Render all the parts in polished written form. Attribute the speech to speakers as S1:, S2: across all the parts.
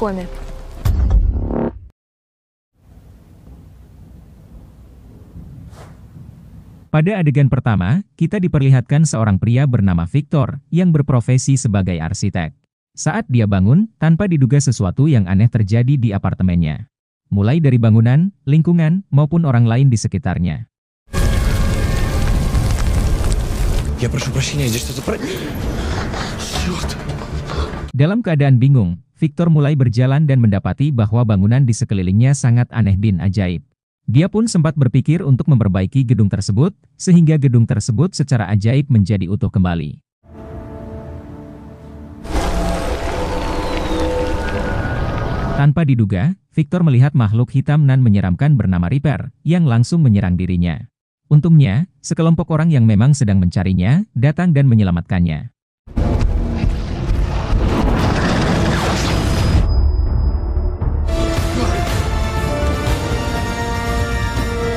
S1: коме.
S2: Pada adegan pertama, kita diperlihatkan seorang pria bernama Victor yang berprofesi sebagai arsitek. Saat dia bangun, tanpa diduga sesuatu yang aneh terjadi di apartemennya. Mulai dari bangunan, lingkungan, maupun orang lain di sekitarnya.
S3: Я прошу прощения, здесь что-то Черт!
S2: Dalam keadaan bingung, Victor mulai berjalan dan mendapati bahwa bangunan di sekelilingnya sangat aneh bin ajaib. Dia pun sempat berpikir untuk memperbaiki gedung tersebut, sehingga gedung tersebut secara ajaib menjadi utuh kembali. Tanpa diduga, Victor melihat makhluk hitam nan menyeramkan bernama Reaper, yang langsung menyerang dirinya. Untungnya, sekelompok orang yang memang sedang mencarinya, datang dan menyelamatkannya.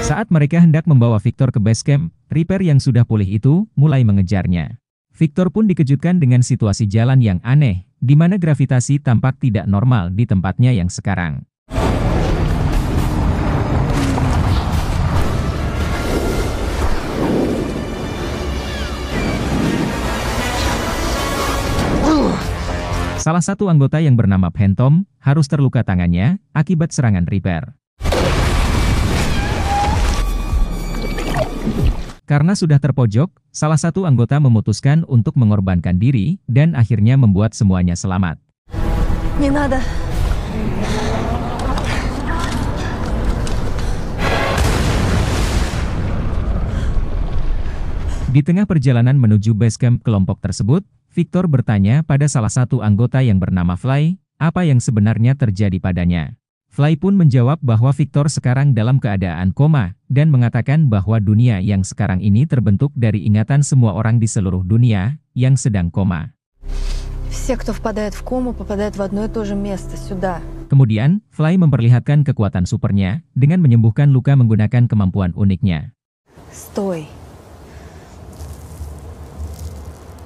S2: Saat mereka hendak membawa Victor ke base camp, Reaper yang sudah pulih itu mulai mengejarnya. Victor pun dikejutkan dengan situasi jalan yang aneh, di mana gravitasi tampak tidak normal di tempatnya yang sekarang. Salah satu anggota yang bernama Phantom harus terluka tangannya akibat serangan Reaper. Karena sudah terpojok, salah satu anggota memutuskan untuk mengorbankan diri dan akhirnya membuat semuanya selamat.
S1: Не надо.
S2: Di tengah perjalanan menuju base camp kelompok tersebut, Victor bertanya pada salah satu anggota yang bernama Fly, apa yang sebenarnya terjadi padanya. Fly pun menjawab bahwa Victor sekarang dalam keadaan koma, dan mengatakan bahwa dunia yang sekarang ini terbentuk dari ingatan semua orang di seluruh dunia, yang sedang koma.
S1: Все, кто впадает в кому, попадают в одно и то же место, сюда.
S2: Kemudian, Fly memperlihatkan kekuatan supernya, dengan menyembuhkan luka menggunakan kemampuan uniknya.
S1: Стой.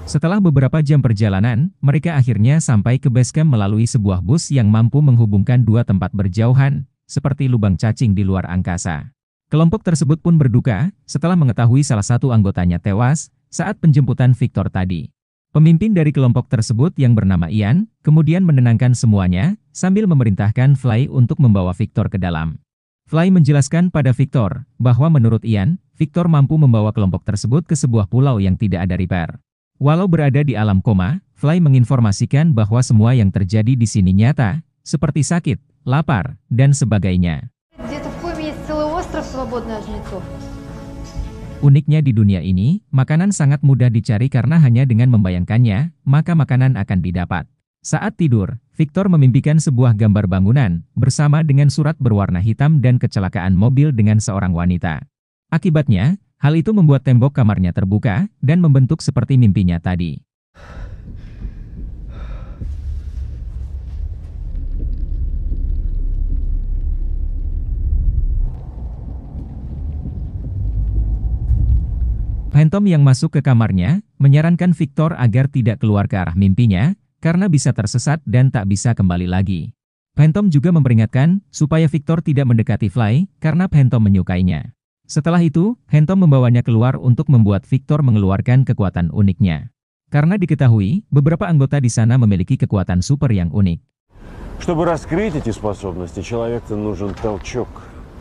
S2: Setelah beberapa jam perjalanan, mereka akhirnya sampai ke base camp melalui sebuah bus yang mampu menghubungkan dua tempat berjauhan, seperti lubang cacing di luar angkasa. Kelompok tersebut pun berduka, setelah mengetahui salah satu anggotanya tewas, saat penjemputan Victor tadi. Pemimpin dari kelompok tersebut yang bernama Ian, kemudian menenangkan semuanya, sambil memerintahkan Fly untuk membawa Victor ke dalam. Fly menjelaskan pada Victor, bahwa menurut Ian, Victor mampu membawa kelompok tersebut ke sebuah pulau yang tidak ada Reaper. Walau berada di alam koma, Fly menginformasikan bahwa semua yang terjadi di sini nyata, seperti sakit, lapar, dan sebagainya.
S1: Где-то в коме есть целый остров, свободный от жнецов.
S2: Uniknya di dunia ini, makanan sangat mudah dicari karena hanya dengan membayangkannya, maka makanan akan didapat. Saat tidur, Victor memimpikan sebuah gambar bangunan, bersama dengan surat berwarna hitam dan kecelakaan mobil dengan seorang wanita. Akibatnya, hal itu membuat tembok kamarnya terbuka, dan membentuk seperti mimpinya tadi. Phantom yang masuk ke kamarnya, menyarankan Victor agar tidak keluar ke arah mimpinya, karena bisa tersesat dan tak bisa kembali lagi. Phantom juga memperingatkan, supaya Victor tidak mendekati Fly, karena Phantom menyukainya. Setelah itu, Phantom membawanya keluar untuk membuat Victor mengeluarkan kekuatan uniknya. Karena diketahui, beberapa anggota di sana memiliki kekuatan super yang unik.
S4: Чтобы раскрыть эти способности, человеку нужен толчок.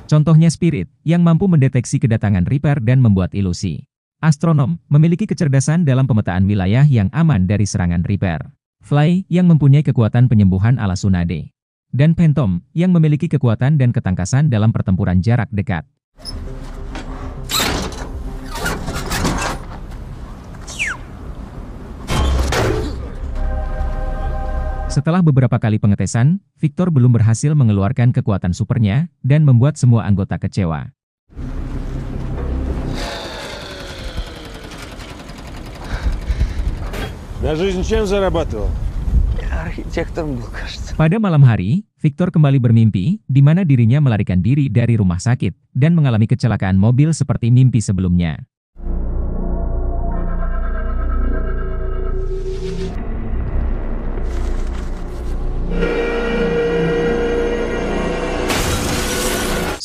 S2: Contohnya Spirit, yang mampu mendeteksi kedatangan Reaper dan membuat ilusi. Astronom, memiliki kecerdasan dalam pemetaan wilayah yang aman dari serangan Reaper. Fly, yang mempunyai kekuatan penyembuhan ala Tsunade. Dan Phantom, yang memiliki kekuatan dan ketangkasan dalam pertempuran jarak dekat. Setelah beberapa kali pengetesan, Victor belum berhasil mengeluarkan kekuatan supernya, dan membuat semua anggota kecewa.
S4: На жизнь чем зарабатывал?
S3: Архитектором был, кажется.
S2: Pada malam hari, Victor kembali bermimpi, di mana dirinya melarikan diri dari rumah sakit, dan mengalami kecelakaan mobil seperti mimpi sebelumnya.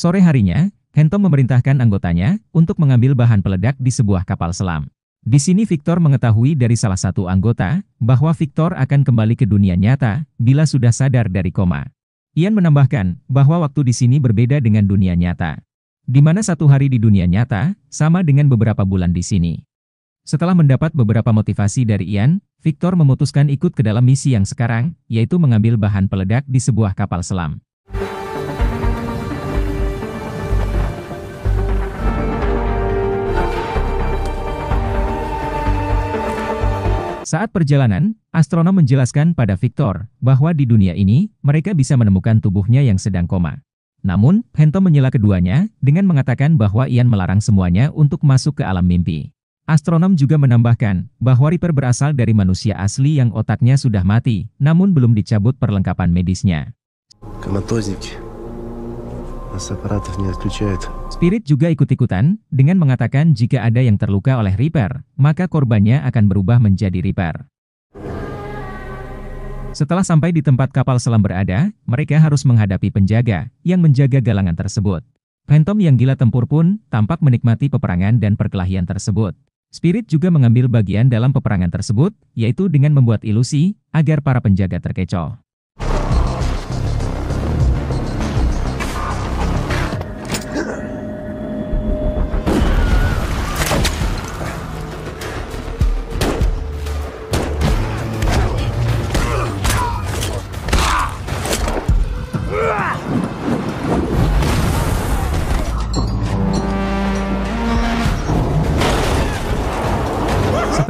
S2: Sore harinya, Phantom memerintahkan anggotanya untuk mengambil bahan peledak di sebuah kapal selam. Di sini Victor mengetahui dari salah satu anggota bahwa Victor akan kembali ke dunia nyata bila sudah sadar dari koma. Ian menambahkan bahwa waktu di sini berbeda dengan dunia nyata, di mana satu hari di dunia nyata sama dengan beberapa bulan di sini. Setelah mendapat beberapa motivasi dari Ian, Victor memutuskan ikut ke dalam misi yang sekarang, yaitu mengambil bahan peledak di sebuah kapal selam. Saat perjalanan, astronom menjelaskan pada Victor bahwa di dunia ini, mereka bisa menemukan tubuhnya yang sedang koma. Namun, Phantom menyela keduanya dengan mengatakan bahwa Ian melarang semuanya untuk masuk ke alam mimpi. Astronom juga menambahkan bahwa Reaper berasal dari manusia asli yang otaknya sudah mati, namun belum dicabut perlengkapan medisnya. Spirit juga ikut-ikutan dengan mengatakan jika ada yang terluka oleh Reaper, maka korbannya akan berubah menjadi Reaper. Setelah sampai di tempat kapal selam berada, mereka harus menghadapi penjaga yang menjaga galangan tersebut. Phantom yang gila tempur pun tampak menikmati peperangan dan perkelahian tersebut. Spirit juga mengambil bagian dalam peperangan tersebut, yaitu dengan membuat ilusi agar para penjaga terkecoh.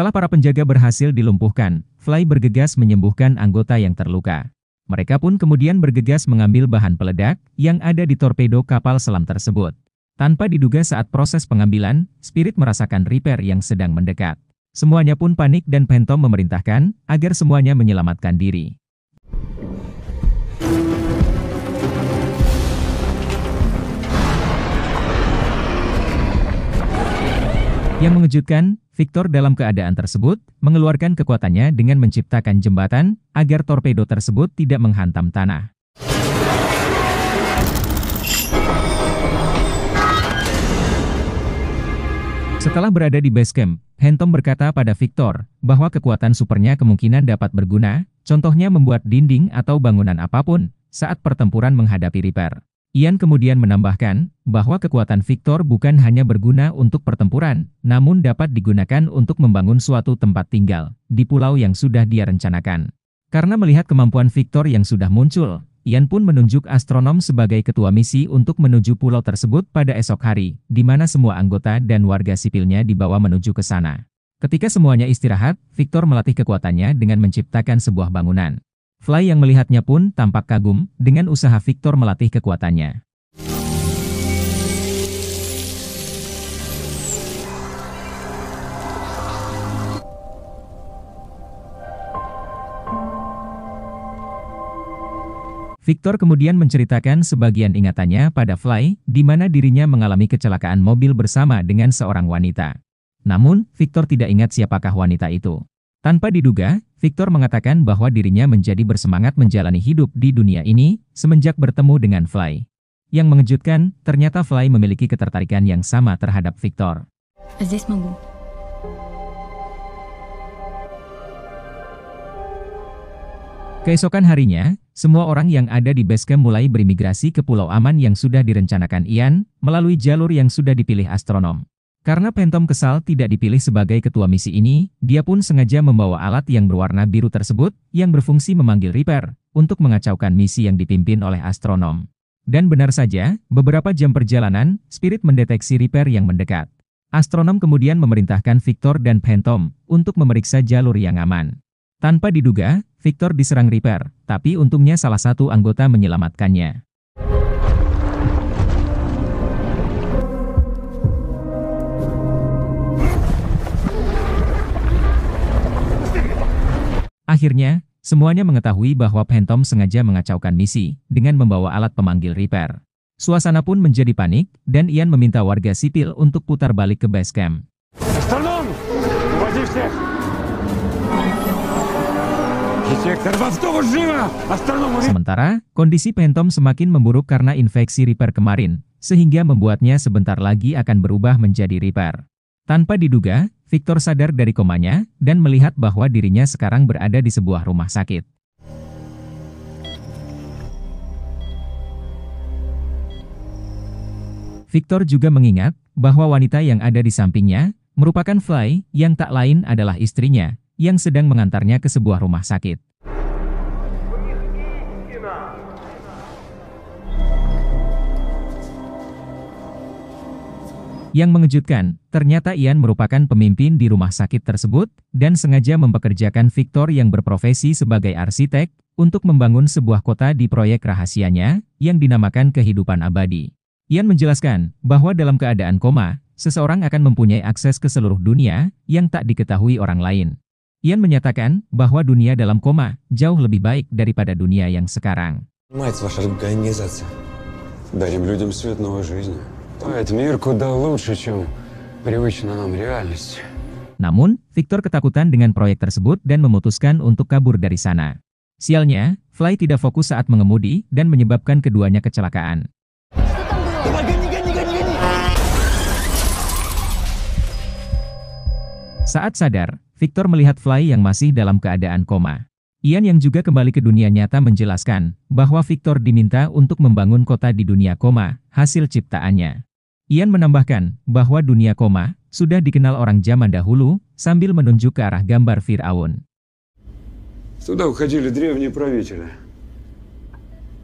S2: Setelah para penjaga berhasil dilumpuhkan, Fly bergegas menyembuhkan anggota yang terluka. Mereka pun kemudian bergegas mengambil bahan peledak yang ada di torpedo kapal selam tersebut. Tanpa diduga saat proses pengambilan, Spirit merasakan Reaper yang sedang mendekat. Semuanya pun panik dan Phantom memerintahkan agar semuanya menyelamatkan diri. Yang mengejutkan, Victor dalam keadaan tersebut mengeluarkan kekuatannya dengan menciptakan jembatan agar torpedo tersebut tidak menghantam tanah. Setelah berada di base camp, Phantom berkata pada Victor bahwa kekuatan supernya kemungkinan dapat berguna, contohnya membuat dinding atau bangunan apapun saat pertempuran menghadapi Reaper. Ian kemudian menambahkan bahwa kekuatan Victor bukan hanya berguna untuk pertempuran, namun dapat digunakan untuk membangun suatu tempat tinggal di pulau yang sudah dia rencanakan. Karena melihat kemampuan Victor yang sudah muncul, Ian pun menunjuk astronom sebagai ketua misi untuk menuju pulau tersebut pada esok hari, di mana semua anggota dan warga sipilnya dibawa menuju ke sana. Ketika semuanya istirahat, Victor melatih kekuatannya dengan menciptakan sebuah bangunan. Fly yang melihatnya pun tampak kagum dengan usaha Victor melatih kekuatannya. Victor kemudian menceritakan sebagian ingatannya pada Fly, di mana dirinya mengalami kecelakaan mobil bersama dengan seorang wanita. Namun, Victor tidak ingat siapakah wanita itu. Tanpa diduga, Victor mengatakan bahwa dirinya menjadi bersemangat menjalani hidup di dunia ini semenjak bertemu dengan Fly. Yang mengejutkan, ternyata Fly memiliki ketertarikan yang sama terhadap Victor.
S1: Здесь могу.
S2: Keesokan harinya, semua orang yang ada di base camp mulai berimigrasi ke pulau aman yang sudah direncanakan Ian melalui jalur yang sudah dipilih astronom. Karena Phantom kesal tidak dipilih sebagai ketua misi ini, dia pun sengaja membawa alat yang berwarna biru tersebut yang berfungsi memanggil Reaper untuk mengacaukan misi yang dipimpin oleh astronom. Dan benar saja, beberapa jam perjalanan, Spirit mendeteksi Reaper yang mendekat. Astronom kemudian memerintahkan Victor dan Phantom untuk memeriksa jalur yang aman. Tanpa diduga, Victor diserang Reaper, tapi untungnya salah satu anggota menyelamatkannya. Akhirnya, semuanya mengetahui bahwa Phantom sengaja mengacaukan misi dengan membawa alat pemanggil Reaper. Suasana pun menjadi panik, dan Ian meminta warga sipil untuk putar balik ke base camp. Sementara, kondisi Phantom semakin memburuk karena infeksi Reaper kemarin, sehingga membuatnya sebentar lagi akan berubah menjadi Reaper. Tanpa diduga, Victor sadar dari komanya dan melihat bahwa dirinya sekarang berada di sebuah rumah sakit. Victor juga mengingat bahwa wanita yang ada di sampingnya merupakan Fly yang tak lain adalah istrinya yang sedang mengantarnya ke sebuah rumah sakit. Yang mengejutkan, ternyata Ian merupakan pemimpin di rumah sakit tersebut dan sengaja mempekerjakan Victor yang berprofesi sebagai arsitek untuk membangun sebuah kota di proyek rahasianya yang dinamakan kehidupan abadi. Ian menjelaskan bahwa dalam keadaan koma, seseorang akan mempunyai akses ke seluruh dunia yang tak diketahui orang lain. Ian menyatakan bahwa dunia dalam koma jauh lebih baik daripada dunia yang sekarang.
S5: Мать ваша организация. Дарим людям свет новой жизни. Этот мир куда лучше, чем привычная нам реальность.
S2: Namun, Victor ketakutan dengan proyek tersebut dan memutuskan untuk kabur dari sana. Sialnya, Fly tidak fokus saat mengemudi dan menyebabkan keduanya kecelakaan. Saat sadar, Victor melihat Fly yang masih dalam keadaan koma. Ian yang juga kembali ke dunia nyata menjelaskan bahwa Victor diminta untuk membangun kota di dunia koma, hasil ciptaannya. Ian menambahkan bahwa dunia koma sudah dikenal orang zaman dahulu sambil menunjuk ke arah gambar Fir'aun.
S5: Туда уходили древние правители.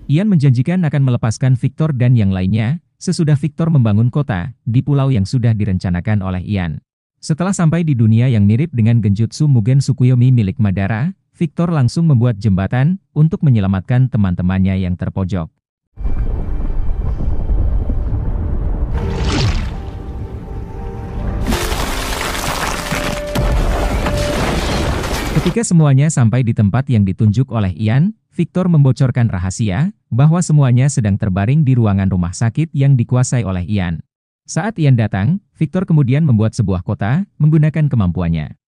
S2: Ian menjanjikan akan melepaskan Victor dan yang lainnya sesudah Victor membangun kota di pulau yang sudah direncanakan oleh Ian. Setelah sampai di dunia yang mirip dengan Genjutsu Mugen Tsukuyomi milik Madara, Victor langsung membuat jembatan untuk menyelamatkan teman-temannya yang terpojok. Ketika semuanya sampai di tempat yang ditunjuk oleh Ian, Victor membocorkan rahasia bahwa semuanya sedang terbaring di ruangan rumah sakit yang dikuasai oleh Ian. Saat Ian datang, Victor kemudian membuat sebuah kota menggunakan kemampuannya.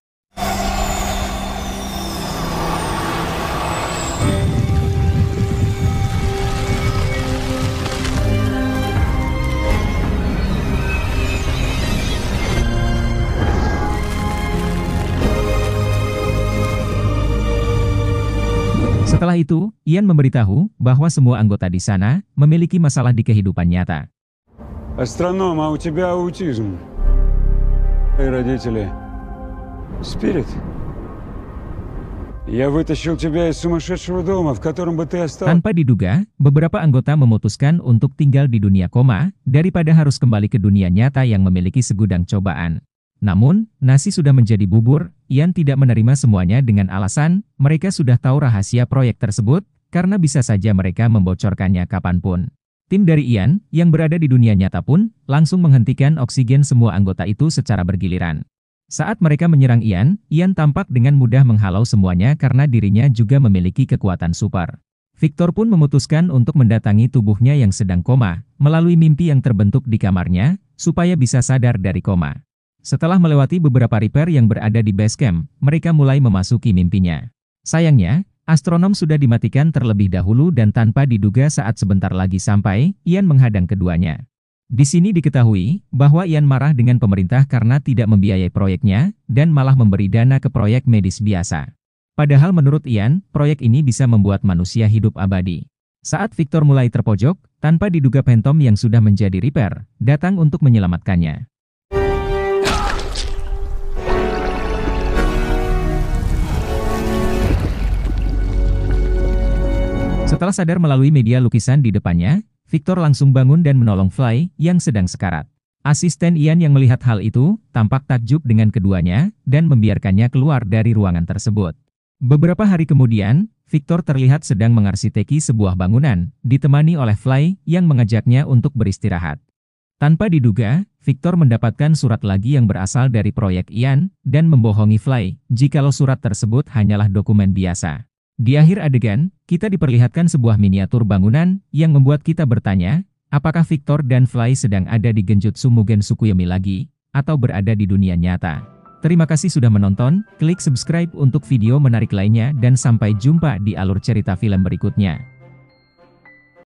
S2: Setelah itu, Ian memberitahu bahwa semua anggota di sana memiliki masalah di kehidupan nyata.
S5: Астроном, а у тебя аутизм. И родители. Спирит. Я вытащил тебя из сумасшедшего дома, в котором бы ты остался.
S2: Tanpa diduga, beberapa anggota memutuskan untuk tinggal di dunia koma daripada harus kembali ke dunia nyata yang memiliki segudang cobaan. Namun, nasi sudah menjadi bubur. Ian tidak menerima semuanya dengan alasan mereka sudah tahu rahasia proyek tersebut karena bisa saja mereka membocorkannya kapanpun. Tim dari Ian yang berada di dunia nyata pun langsung menghentikan oksigen semua anggota itu secara bergiliran. Saat mereka menyerang Ian, Ian tampak dengan mudah menghalau semuanya karena dirinya juga memiliki kekuatan super. Victor pun memutuskan untuk mendatangi tubuhnya yang sedang koma melalui mimpi yang terbentuk di kamarnya supaya bisa sadar dari koma. Setelah melewati beberapa Reaper yang berada di base camp, mereka mulai memasuki mimpinya. Sayangnya, astronom sudah dimatikan terlebih dahulu dan tanpa diduga saat sebentar lagi sampai, Ian menghadang keduanya. Di sini diketahui bahwa Ian marah dengan pemerintah karena tidak membiayai proyeknya dan malah memberi dana ke proyek medis biasa. Padahal menurut Ian, proyek ini bisa membuat manusia hidup abadi. Saat Victor mulai terpojok, tanpa diduga Phantom yang sudah menjadi Reaper datang untuk menyelamatkannya. Setelah sadar melalui media lukisan di depannya, Victor langsung bangun dan menolong Fly yang sedang sekarat. Asisten Ian yang melihat hal itu, tampak takjub dengan keduanya, dan membiarkannya keluar dari ruangan tersebut. Beberapa hari kemudian, Victor terlihat sedang mengarsiteki sebuah bangunan, ditemani oleh Fly yang mengajaknya untuk beristirahat. Tanpa diduga, Victor mendapatkan surat lagi yang berasal dari proyek Ian, dan membohongi Fly, jikalau surat tersebut hanyalah dokumen biasa. Di akhir adegan, kita diperlihatkan sebuah miniatur bangunan yang membuat kita bertanya, apakah Victor dan Fly sedang ada di Genjutsu Mugen Tsukuyomi lagi, atau berada di dunia nyata. Terima kasih sudah menonton, klik subscribe untuk video menarik lainnya dan sampai jumpa di alur cerita film berikutnya.